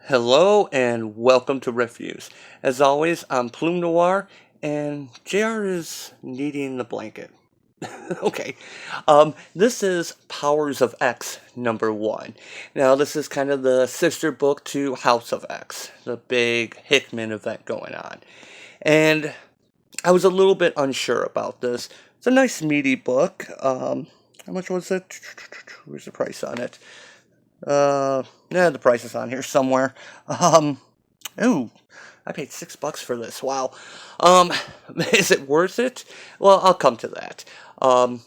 Hello and welcome to Refuse. As always, I'm Plume Noir and JR is needing the blanket. Okay, this is Powers of X #1. Now, this is kind of the sister book to House of X, the big Hickman event going on. And I was a little bit unsure about this. It's a nice meaty book. How much was it? Where's the price on it? Yeah, the price is on here somewhere. Um, ooh, I paid $6 for this. Wow. Um, is it worth it? Well, I'll come to that. Um,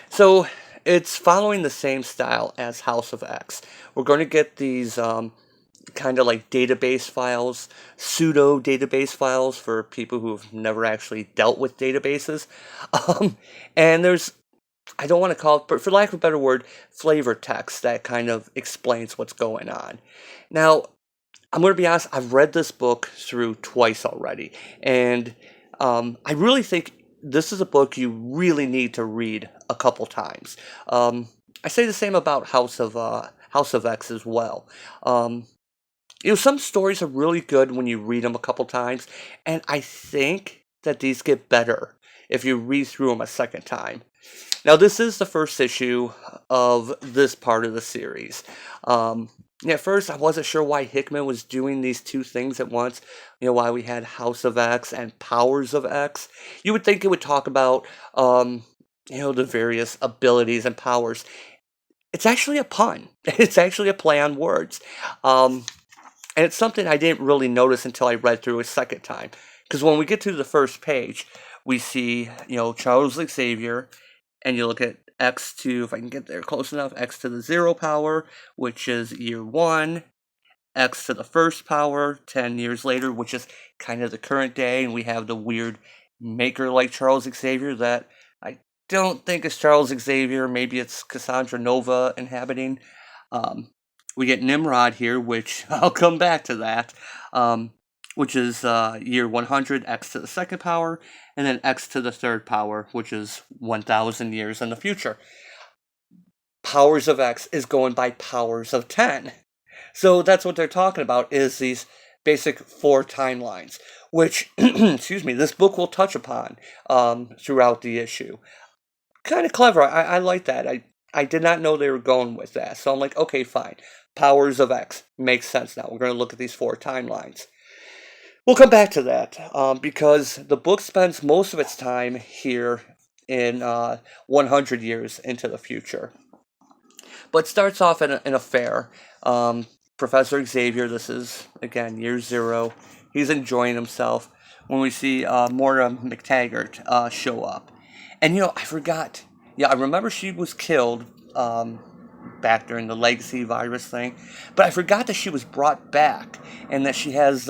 so it's following the same style as House of X. We're going to get these kind of like database files, pseudo database files for people who've never actually dealt with databases. Um, and there's I don't want to call it, but for lack of a better word, flavor text that kind of explains what's going on. Now, I'm going to be honest, I've read this book through twice already, and I really think this is a book you really need to read a couple times. I say the same about House of X as well. Um, some stories are really good when you read them a couple times, and I think that these get better if you read through them a second time. Now, this is the first issue of this part of the series. Um, at first, I wasn't sure why Hickman was doing these two things at once. Why we had House of X and Powers of X. You would think it would talk about, the various abilities and powers. It's actually a pun. It's actually a play on words. Um, and it's something I didn't really notice until I read through a second time. Because when we get to the first page, we see, Charles Xavier, and you look at x to, if I can get there close enough, x to the 0 power, which is year 1, x to the first power, 10 years later, which is kind of the current day, and we have the weird maker like Charles Xavier that I don't think is Charles Xavier, maybe it's Cassandra Nova inhabiting. Um, we get Nimrod here, which I'll come back to that, which is year 100, x to the second power, and then x to the third power, which is 1,000 years in the future. Powers of X is going by powers of 10. So that's what they're talking about, is these basic 4 timelines, which, excuse me, this book will touch upon throughout the issue. Kind of clever. I like that. I did not know they were going with that. So I'm like, okay, fine. Powers of X makes sense now. We're going to look at these 4 timelines. We'll come back to that because the book spends most of its time here in 100 years into the future. But starts off in a fair. Professor Xavier, this is, again, year 0. He's enjoying himself when we see Moira MacTaggart show up. And, I forgot. Yeah, I remember she was killed back during the legacy virus thing. But I forgot that she was brought back and that she has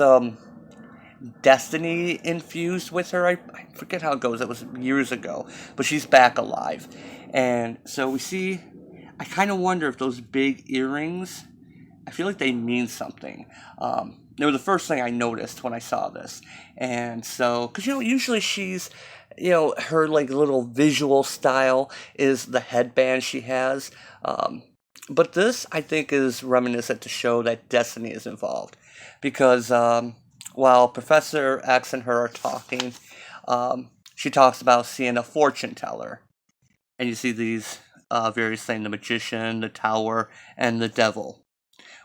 destiny infused with her. I forget how it goes. It was years ago. But she's back alive. And so we see, I kind of wonder if those big earrings, I feel like they mean something. They were the first thing I noticed when I saw this. And so, because, usually she's, her like little visual style is the headband she has. But this, I think, is reminiscent to show that destiny is involved. Because while Professor X and her are talking, she talks about seeing a fortune teller. And you see these various things, the magician, the tower, and the devil.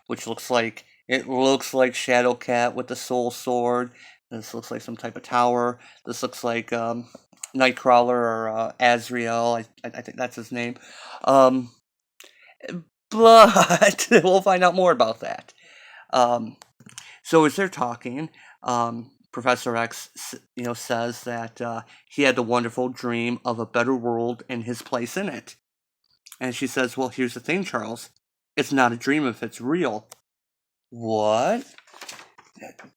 Which looks like Shadowcat with the soul sword. This looks like some type of tower. This looks like Nightcrawler or Azrael. I think that's his name. But we'll find out more about that. So as they're talking, Professor X, says that he had the wonderful dream of a better world and his place in it. And she says, "Well, here's the thing, Charles. It's not a dream if it's real." What?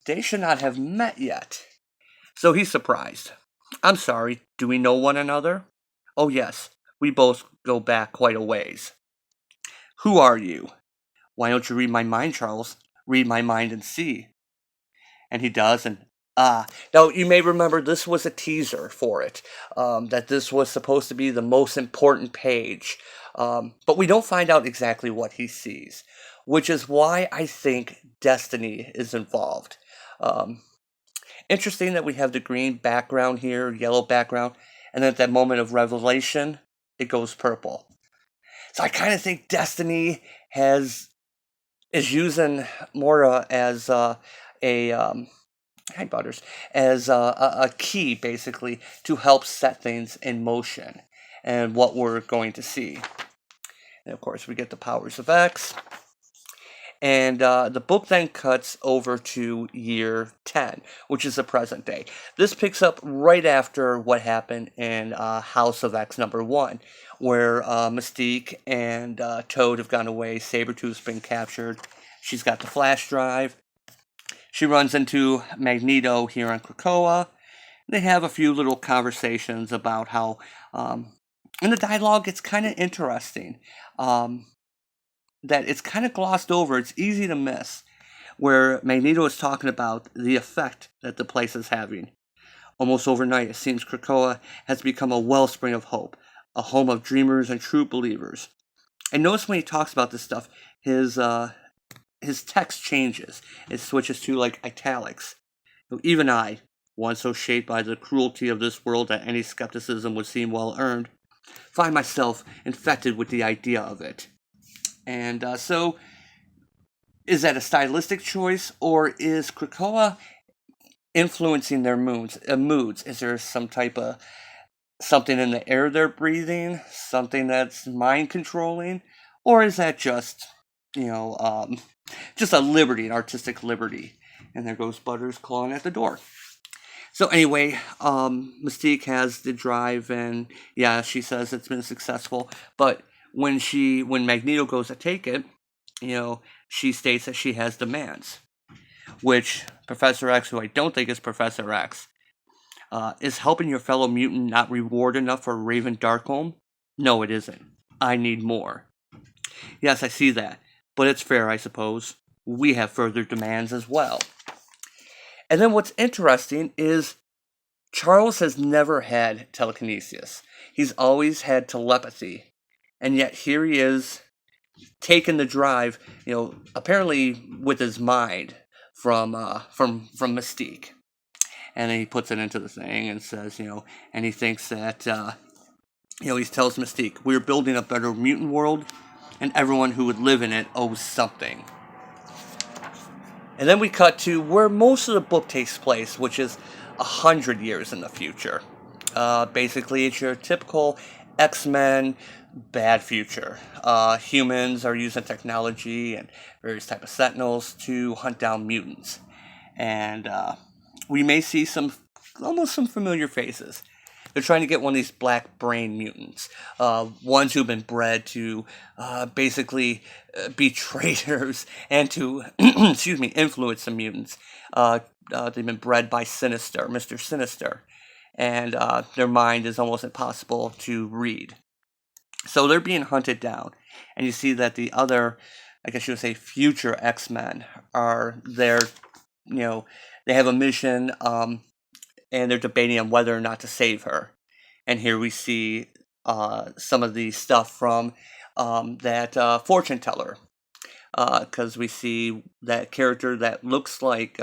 They should not have met yet. So he's surprised. "I'm sorry, do we know one another?" "Oh, yes, we both go back quite a ways." "Who are you?" "Why don't you read my mind, Charles? Read my mind and see." And he does, and now you may remember this was a teaser for it, that this was supposed to be the most important page. But we don't find out exactly what he sees. which is why I think destiny is involved. Um, Interesting that we have the green background here, yellow background, and then at that moment of revelation, it goes purple. So I kind of think destiny has is using Moira as a hi Butters as a key basically to help set things in motion and what we're going to see. And of course, we get the powers of X. And the book then cuts over to year 10, which is the present day. This picks up right after what happened in House of X #1, where Mystique and Toad have gone away. Sabretooth's been captured. She's got the flash drive. She runs into Magneto here on Krakoa. They have a few little conversations about how, and the dialogue gets kind of interesting. That it's kind of glossed over. It's easy to miss. Where Magneto is talking about the effect that the place is having. Almost overnight, it seems Krakoa has become a wellspring of hope, a home of dreamers and true believers. And notice when he talks about this stuff, his text changes. It switches to like italics. Even I, one so shaped by the cruelty of this world that any skepticism would seem well earned, find myself infected with the idea of it. And so, is that a stylistic choice, or is Krakoa influencing their moods? Is there some type of something in the air they're breathing, something that's mind controlling, or is that just, just a liberty, an artistic liberty? And there goes Butters clawing at the door. So anyway, Mystique has the drive, and yeah, she says it's been successful, but when Magneto goes to take it, she states that she has demands, which Professor X, who I don't think is Professor X, is helping your fellow mutant not reward enough for Raven Darkholme? No, it isn't. I need more. Yes, I see that, but it's fair, I suppose. We have further demands as well. And then what's interesting is Charles has never had telekinesis. He's always had telepathy. And yet here he is, taking the drive, apparently with his mind from Mystique. And then he puts it into the thing and says, and he thinks that, he tells Mystique, we're building a better mutant world, and everyone who would live in it owes something. And then we cut to where most of the book takes place, which is 100 years in the future. Basically, it's your typical X-Men bad future. Humans are using technology and various type of sentinels to hunt down mutants. And we may see almost some familiar faces. They're trying to get one of these black brain mutants, ones who've been bred to basically be traitors and to, influence the mutants. They've been bred by Sinister, Mr. Sinister, and their mind is almost impossible to read. So they're being hunted down, and you see that the other, I guess you would say, future X-Men are there. They have a mission, and they're debating on whether or not to save her. And here we see some of the stuff from that fortune teller, because we see that character that looks like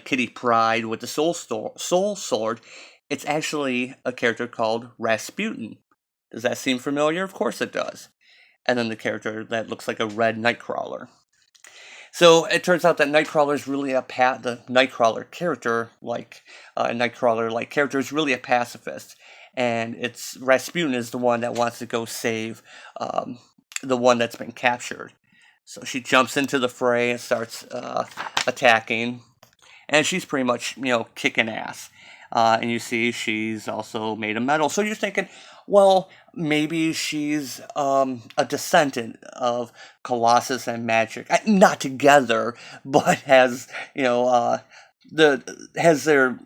Kitty Pryde with the soul sword. It's actually a character called Rasputin. Does that seem familiar? Of course it does. And then the character that looks like a red Nightcrawler. So it turns out that Nightcrawler is really the Nightcrawler character, Nightcrawler character, is really a pacifist, and it's Rasputin is the one that wants to go save the one that's been captured. So she jumps into the fray and starts attacking, and she's pretty much kicking ass. And you see she's also made of metal. So you're thinking, well, maybe she's a descendant of Colossus and Magic. Not together, but has, has their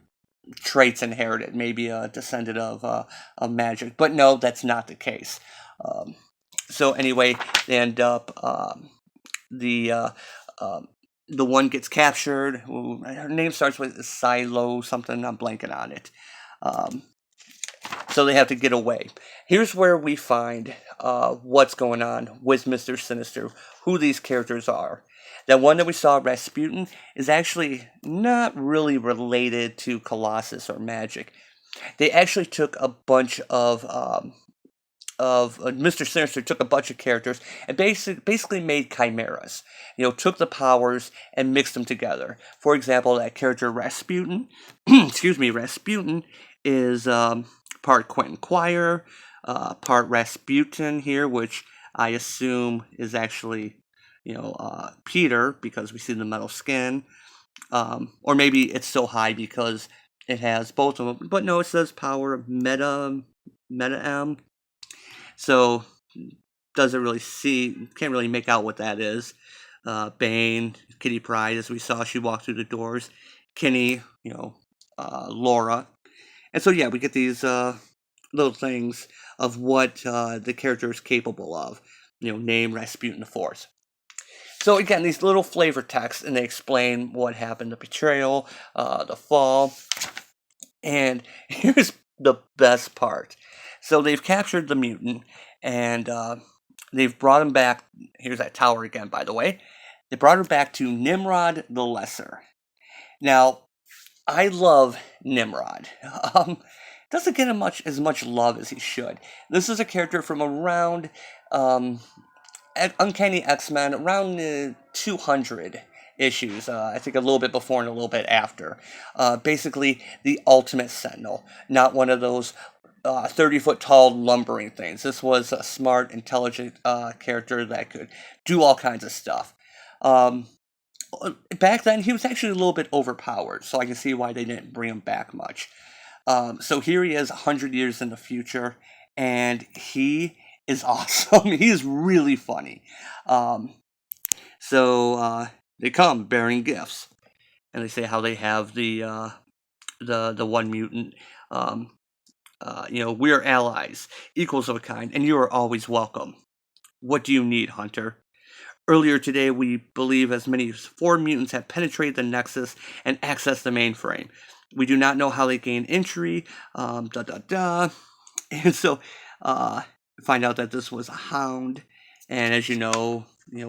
traits inherited. Maybe a descendant of Magic. But no, that's not the case. So anyway, they end up, the one gets captured. Her name starts with Silo something. I'm blanking on it. So they have to get away. Here's where we find what's going on with Mr. Sinister, who these characters are. That one that we saw, Rasputin, is actually not really related to Colossus or magic. They actually took a bunch of Mr. Sinister took a bunch of characters and basically made chimeras. Took the powers and mixed them together. For example, that character Rasputin, excuse me, Rasputin is part Quentin Quire, part Rasputin here, which I assume is actually, Peter, because we see the metal skin. Or maybe it's so high because it has both of them. But no, it says power Meta M. So, doesn't really can't really make out what that is. Bane, Kitty Pryde, as we saw, she walked through the doors. Kinney, Laura. And so, yeah, we get these little things of what the character is capable of. Name Rasputin IV. So, again, these little flavor texts, and they explain what happened, the betrayal, the fall. And here's the best part. So they've captured the mutant, and they've brought him back. Here's that tower again, by the way. They brought her back to Nimrod the Lesser. Now, I love Nimrod. Doesn't get as much love as he should. This is a character from around Uncanny X-Men, around 200 issues, I think a little bit before and a little bit after. Basically, the ultimate Sentinel, not one of those 30-foot tall lumbering things. This was a smart, intelligent character that could do all kinds of stuff. Back then, he was actually a little bit overpowered, so I can see why they didn't bring him back much. So here he is 100 years in the future, and he is awesome. He is really funny. So they come bearing gifts, and they say how they have the one mutant. We are allies, equals of a kind, and you are always welcome. What do you need, Hunter? Earlier today, we believe as many as 4 mutants have penetrated the Nexus and accessed the mainframe. We do not know how they gained entry, And so, find out that this was a hound, and as you know,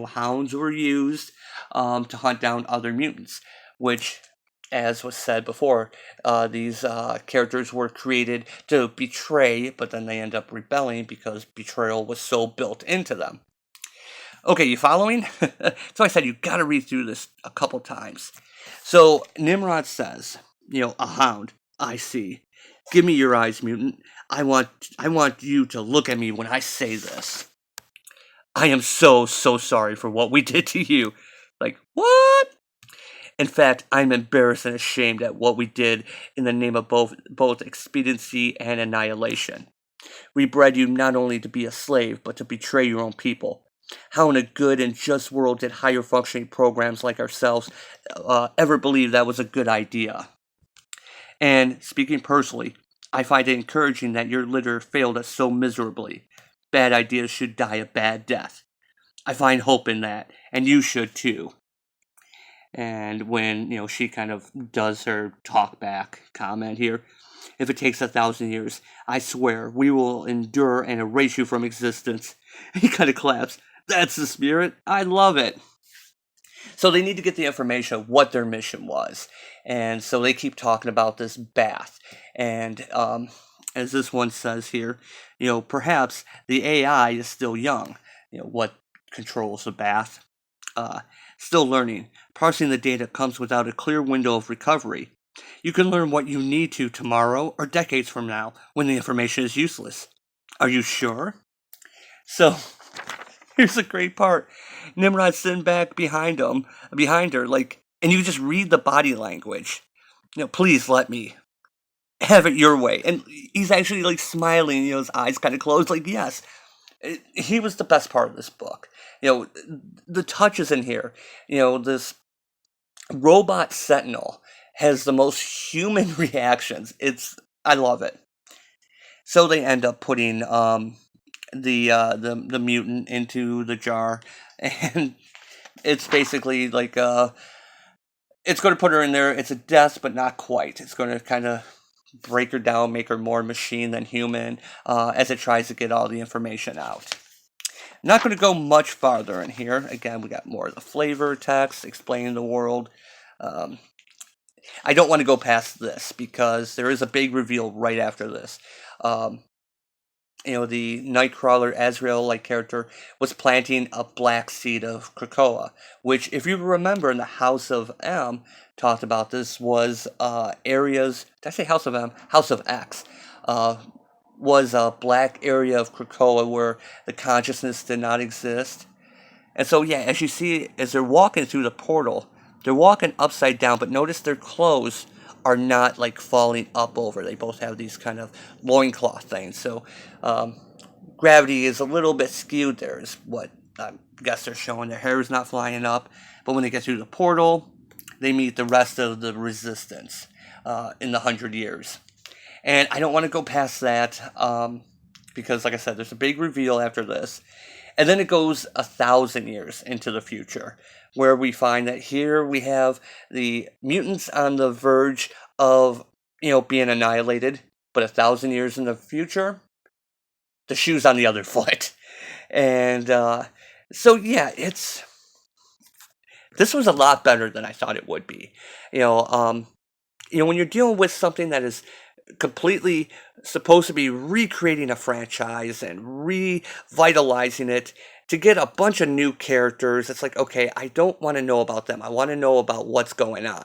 hounds were used to hunt down other mutants, which, as was said before, these characters were created to betray, but then they end up rebelling because betrayal was so built into them. Okay, you following? So I said you gotta read through this a couple times. So Nimrod says, a hound, I see. Give me your eyes, mutant. I want you to look at me when I say this. I am so sorry for what we did to you. Like, what? In fact, I'm embarrassed and ashamed at what we did in the name of both expediency and annihilation. We bred you not only to be a slave, but to betray your own people. How in a good and just world did higher functioning programs like ourselves ever believe that was a good idea? And speaking personally, I find it encouraging that your litter failed us so miserably. Bad ideas should die a bad death. I find hope in that, and you should too. And when, she kind of does her talk back comment here, if it takes 1,000 years, I swear we will endure and erase you from existence. He kind of claps. That's the spirit. I love it. So they need to get the information of what their mission was. And so they keep talking about this bath. And as this one says here, perhaps the AI is still young. What controls the bath? Still learning. Parsing the data comes without a clear window of recovery. You can learn what you need to tomorrow or decades from now when the information is useless. Are you sure? So, here's a great part. Nimrod's sitting back behind her, and you just read the body language. Please let me have it your way. And he's actually smiling, his eyes kind of closed, yes. He was the best part of this book. The touches in here, this robot sentinel has the most human reactions. I love it. So they end up putting the mutant into the jar, and it's basically it's going to put her in there. It's a death, but not quite. It's going to kind of break her down, make her more machine than human, as it tries to get all the information out. Not going to go much farther in here. Again, we got more of the flavor text explaining the world. Um, I don't want to go past this because there is a big reveal right after this. Um, the Nightcrawler Azrael-like character was planting a black seed of Krakoa, which, if you remember in the House of M, talked about this was areas. Did I say House of M? House of X. Was a black area of Krakoa where the consciousness did not exist. And so, yeah, as you see, as they're walking through the portal, they're walking upside down, but notice their clothes are not like falling up over. They both have these kind of loincloth things. So, gravity is a little bit skewed there, is what I guess they're showing. Their hair is not flying up. But when they get through the portal, they meet the rest of the resistance in the 100 years. And I don't want to go past that because, like I said, there's a big reveal after this. And then it goes 1,000 years into the future, where we find that here we have the mutants on the verge of, being annihilated. But 1,000 years in the future, the shoe's on the other foot. And so, yeah, this was a lot better than I thought it would be. When you're dealing with something that is completely supposed to be recreating a franchise and revitalizing it to get a bunch of new characters, it's like, okay, I don't want to know about them. I want to know about what's going on.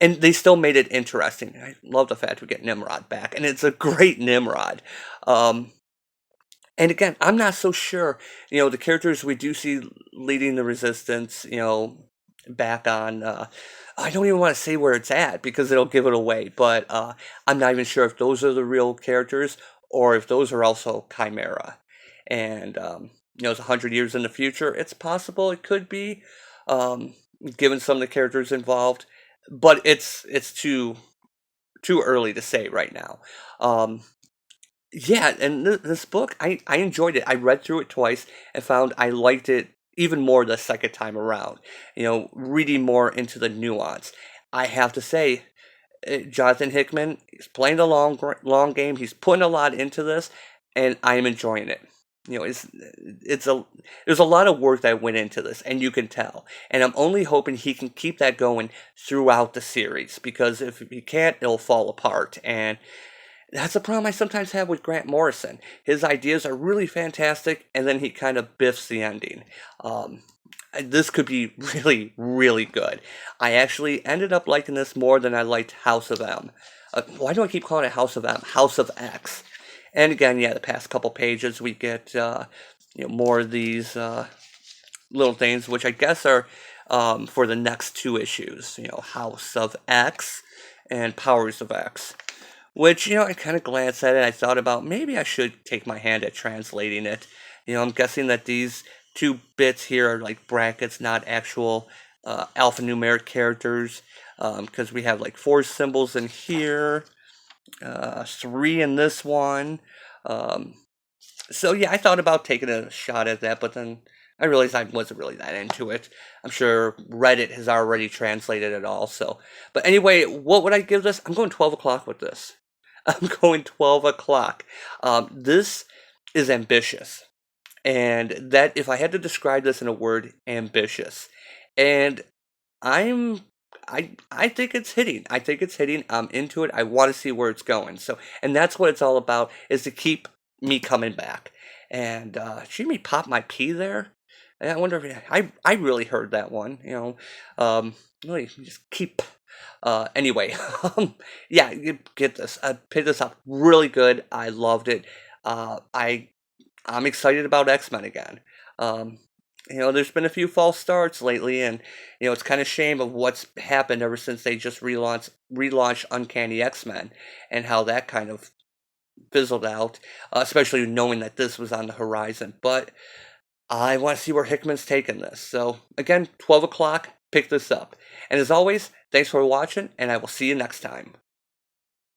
And they still made it interesting. I love the fact we get Nimrod back, and it's a great Nimrod. And again, I'm not so sure, the characters we do see leading the resistance, back on, I don't even want to say where it's at because it'll give it away, but I'm not even sure if those are the real characters or if those are also Chimera. And, it's 100 years in the future. It's possible it could be, given some of the characters involved, but it's too early to say right now. Yeah, and this book, I enjoyed it. I read through it twice and found I liked it even more the second time around. Reading more into the nuance. I have to say, Jonathan Hickman, he's playing the long game. He's putting a lot into this, and I'm enjoying it. There's a lot of work that went into this, and you can tell. And I'm only hoping he can keep that going throughout the series, because if he can't, it'll fall apart. And that's a problem I sometimes have with Grant Morrison. His ideas are really fantastic, and then he kind of biffs the ending. This could be really, really good. I actually ended up liking this more than I liked House of M. Why do I keep calling it House of M? House of X. And again, yeah, the past couple pages we get more of these little things, which I guess are for the next two issues. House of X and Powers of X. Which, I kind of glanced at it. I thought about maybe I should take my hand at translating it. I'm guessing that these two bits here are like brackets, not actual alphanumeric characters. Because we have like 4 symbols in here, 3 in this one. So yeah, I thought about taking a shot at that, but then I realized I wasn't really that into it. I'm sure Reddit has already translated it all. So, but anyway, what would I give this? I'm going 12 o'clock with this. I'm going 12 o'clock. This is ambitious. And that, if I had to describe this in a word, ambitious. And I think it's hitting. I think it's hitting. I'm into it. I want to see where it's going. So, and that's what it's all about, is to keep me coming back. And she made pop my pee there. And I wonder if I really heard that one. Really just keep. Anyway, yeah, you get this. I picked this up really good. I loved it. I'm excited about X-Men again. There's been a few false starts lately, and it's kind of shame of what's happened ever since they just relaunched Uncanny X-Men, and how that kind of fizzled out. Especially knowing that this was on the horizon. But I want to see where Hickman's taking this. So again, 12 o'clock. Pick this up. And as always, thanks for watching, and I will see you next time.